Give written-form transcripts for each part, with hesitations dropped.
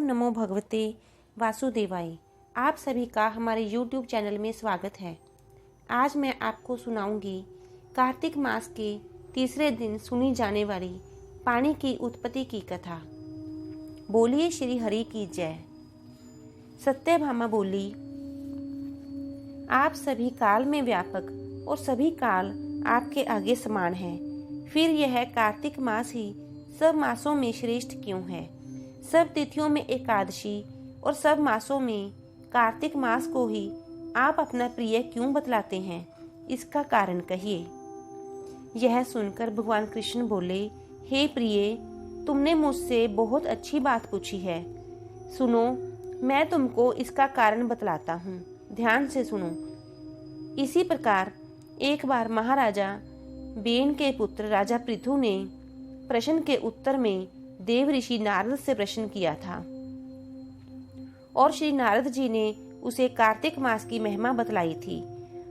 नमो भगवते वासुदेवाय। आप सभी का हमारे YouTube चैनल में स्वागत है। आज मैं आपको सुनाऊंगी कार्तिक मास के तीसरे दिन सुनी जाने वाली पानी की उत्पत्ति की कथा। बोलिए श्री हरि की जय। सत्यभामा बोली, आप सभी काल में व्यापक और सभी काल आपके आगे समान हैं। फिर यह कार्तिक मास ही सब मासों में श्रेष्ठ क्यों है? सब तिथियों में एकादशी और सब मासों में कार्तिक मास को ही आप अपना प्रिय क्यों बतलाते हैं? इसका कारण कहिए। यह सुनकर भगवान कृष्ण बोले, हे प्रिय, तुमने मुझसे बहुत अच्छी बात पूछी है। सुनो, मैं तुमको इसका कारण बतलाता हूँ। ध्यान से सुनो। इसी प्रकार एक बार महाराजा बेन के पुत्र राजा पृथु ने प्रश्न के उत्तर में देव ऋषि नारद से प्रश्न किया था और श्री नारद जी ने उसे कार्तिक मास की महिमा बतलाई थी।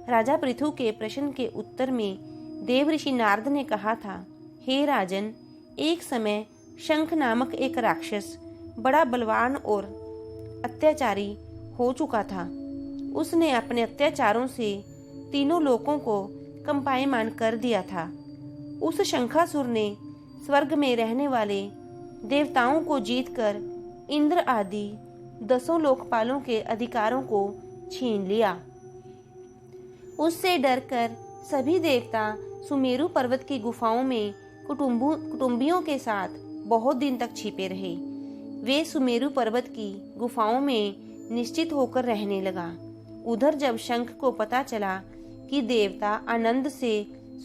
राजा पृथु के प्रश्न के उत्तर में देव ऋषि नारद ने कहा था, हे राजन, एक समय शंख नामक एक राक्षस बड़ा बलवान और अत्याचारी हो चुका था। उसने अपने अत्याचारों से तीनों लोकों को कंपायमान कर दिया था। उस शंखासुर ने स्वर्ग में रहने वाले देवताओं को जीतकर इंद्र आदि 10 लोकपालों के अधिकारों को छीन लिया। उससे डरकर सभी देवता सुमेरु पर्वत की गुफाओं में कुटुंबियों के साथ बहुत दिन तक छिपे रहे। वे सुमेरु पर्वत की गुफाओं में निश्चित होकर रहने लगा। उधर जब शंख को पता चला कि देवता आनंद से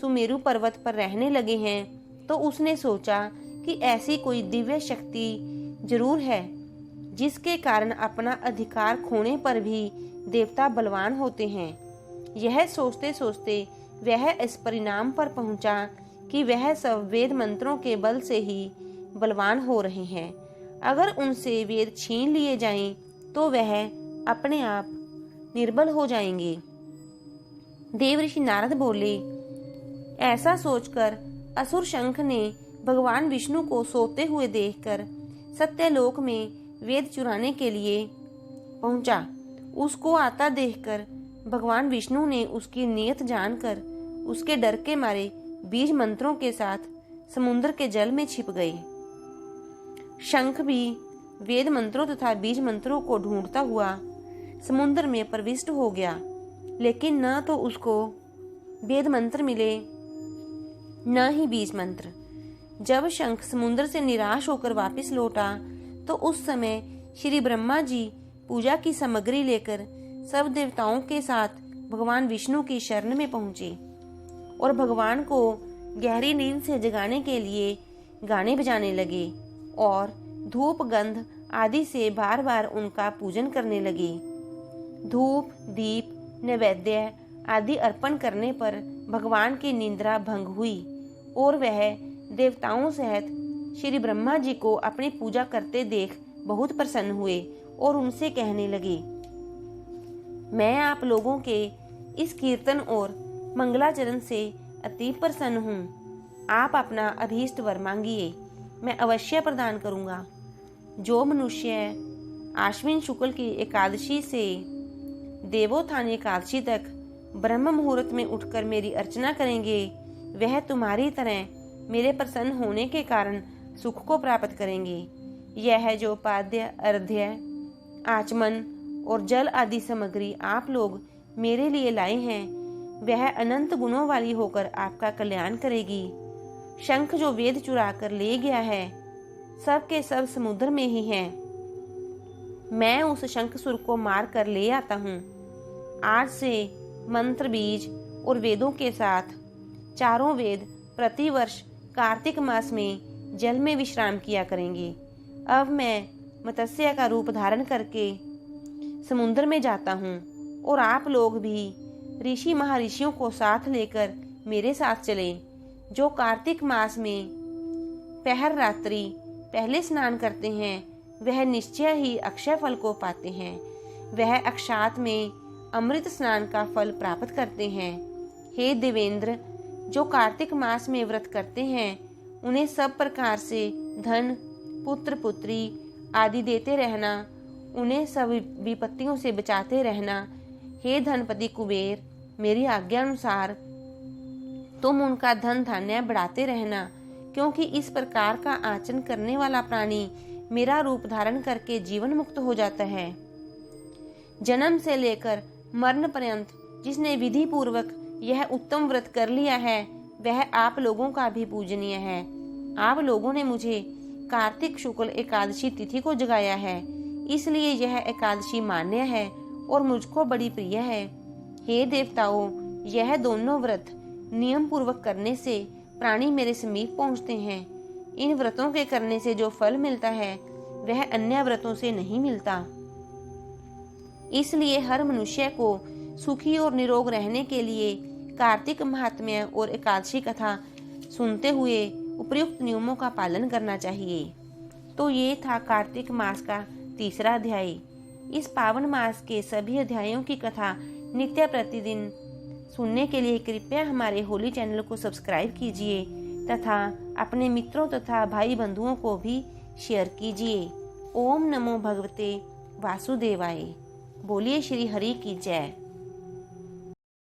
सुमेरु पर्वत पर रहने लगे हैं, तो उसने सोचा कि ऐसी कोई दिव्य शक्ति जरूर है जिसके कारण अपना अधिकार खोने पर भी देवता बलवान होते हैं। यह सोचते सोचते वह इस परिणाम पर पहुंचा कि वह सब वेद मंत्रों के बल से ही बलवान हो रहे हैं। अगर उनसे वेद छीन लिए जाएं तो वह अपने आप निर्बल हो जाएंगे। देव ऋषि नारद बोले, ऐसा सोचकर असुर शंख ने भगवान विष्णु को सोते हुए देखकर सत्यलोक में वेद चुराने के लिए पहुंचा। उसको आता देखकर भगवान विष्णु ने उसकी नीयत जानकर उसके डर के मारे बीज मंत्रों के साथ समुद्र के जल में छिप गए। शंख भी वेद मंत्रों तथा बीज मंत्रों को ढूंढता हुआ समुद्र में प्रविष्ट हो गया, लेकिन न तो उसको वेद मंत्र मिले न ही बीज मंत्र। जब शंख समुद्र से निराश होकर वापस लौटा तो उस समय श्री ब्रह्मा जी पूजा की सामग्री लेकर सब देवताओं के साथ भगवान विष्णु की शरण में पहुंचे और भगवान को गहरी नींद से जगाने के लिए गाने बजाने लगे और धूप गंध आदि से बार बार उनका पूजन करने लगे। धूप दीप नैवेद्य आदि अर्पण करने पर भगवान की निंद्रा भंग हुई और वह देवताओं सहित श्री ब्रह्मा जी को अपनी पूजा करते देख बहुत प्रसन्न हुए और उनसे कहने लगे, मैं आप लोगों के इस कीर्तन और मंगलाचरण से अति प्रसन्न हूँ। आप अपना अभीष्ट वर मांगिए, मैं अवश्य प्रदान करूँगा। जो मनुष्य आश्विन शुक्ल की एकादशी से देवोत्थान एकादशी तक ब्रह्म मुहूर्त में उठकर मेरी अर्चना करेंगे, वह तुम्हारी तरह मेरे प्रसन्न होने के कारण सुख को प्राप्त करेंगे। यह जो पाद्य अर्घ्य आचमन और जल आदि सामग्री आप लोग मेरे लिए लाए हैं, वह अनंत गुणों वाली होकर आपका कल्याण करेगी। शंख जो वेद चुरा कर ले गया है, सब के सब समुद्र में ही हैं। मैं उस शंखसुर को मार कर ले आता हूँ। आज से मंत्र बीज और वेदों के साथ चारों वेद प्रतिवर्ष कार्तिक मास में जल में विश्राम किया करेंगे। अब मैं मत्स्य का रूप धारण करके समुद्र में जाता हूँ और आप लोग भी ऋषि महर्षियों को साथ लेकर मेरे साथ चलें। जो कार्तिक मास में पहर रात्रि पहले स्नान करते हैं, वह निश्चय ही अक्षय फल को पाते हैं। वह अक्षात में अमृत स्नान का फल प्राप्त करते हैं। हे देवेंद्र, जो कार्तिक मास में व्रत करते हैं, उन्हें सब प्रकार से धन पुत्र पुत्री आदि देते रहना, उन्हें सब विपत्तियों से बचाते रहना। हे धनपति कुबेर, मेरी आज्ञा अनुसार तुम उनका धन धान्य बढ़ाते रहना, क्योंकि इस प्रकार का आचरण करने वाला प्राणी मेरा रूप धारण करके जीवन मुक्त हो जाता है। जन्म से लेकर मरण पर्यंत जिसने विधि पूर्वक यह उत्तम व्रत कर लिया है, वह आप लोगों का भी पूजनीय है। आप लोगों ने मुझे कार्तिक शुक्ल एकादशी तिथि को जगाया है, इसलिए यह एकादशी मान्य है और मुझको बड़ी प्रिय है। हे देवताओं, यह दोनों व्रत नियम पूर्वक करने से प्राणी मेरे समीप पहुंचते हैं। इन व्रतों के करने से जो फल मिलता है वह अन्य व्रतों से नहीं मिलता। इसलिए हर मनुष्य को सुखी और निरोग रहने के लिए कार्तिक महात्म्य और एकादशी कथा सुनते हुए उपयुक्त नियमों का पालन करना चाहिए। तो ये था कार्तिक मास का तीसरा अध्याय। इस पावन मास के सभी अध्यायों की कथा नित्य प्रतिदिन सुनने के लिए कृपया हमारे होली चैनल को सब्सक्राइब कीजिए तथा अपने मित्रों तथा भाई बंधुओं को भी शेयर कीजिए। ओम नमो भगवते वासुदेवाय। बोलिए श्री हरि की जय।